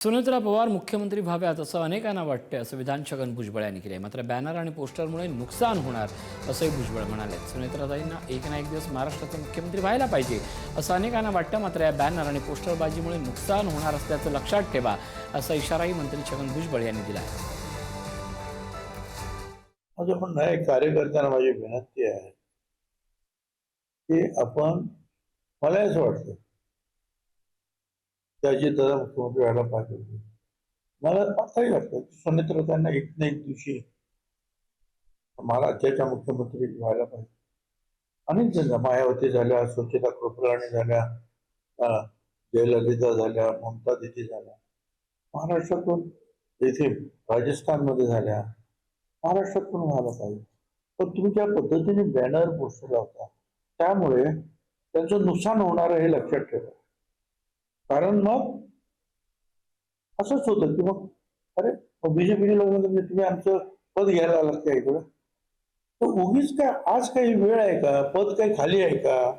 सुनेत्रा पवार मुख्यमंत्री व्हाव्यात असं अनेकांना वाटते असं विधान छगन भुजबळ यांनी केले। मात्र बॅनर आणि पोस्टरमुळे नुकसान होणार असंही भुजबळ म्हणाले। सुनेत्राताईंना एक ना एक दिवस महाराष्ट्राचा मुख्यमंत्री व्हायला पाहिजे असं अनेकांना वाटतं, मात्र या बॅनर आणि पोस्टरबाजीमुळे नुकसान होणार असल्याचं लक्षात ठेवा असा इशाराही मंत्री छगन भुजबळ यांनी दिला आहे। माझं म्हणणं आहे, कार्यकर्त्यांना माझी विनंती आहे की आपण, मला असं वाटतं त्याची दादा मुख्यमंत्री व्हायला पाहिजे होते। मला असंही वाटतं की सुनेत्राताईंना एक ना एक दिवशी महाराष्ट्राच्या मुख्यमंत्री व्हायला पाहिजे। अनेक जण, मायावती झाल्या, सुचिता कृपलानी झाल्या, जयललिता झाल्या, ममता दीदी झाल्या, महाराष्ट्रातून येथे राजस्थानमध्ये झाल्या, महाराष्ट्रातून व्हायला पाहिजे। पण तुम्ही ज्या पद्धतीने बॅनर पोस्टर लावता त्यामुळे त्यांचं नुकसान होणार हे लक्षात ठेवा। कारण मग असंच होतं की मग अरे बीजेपीचे लोक म्हणजे तुम्ही आमचं पद घ्यायला आलात का इकडं, तर उगीच काय आज काही वेळ आहे का, पद काही खाली आहे का?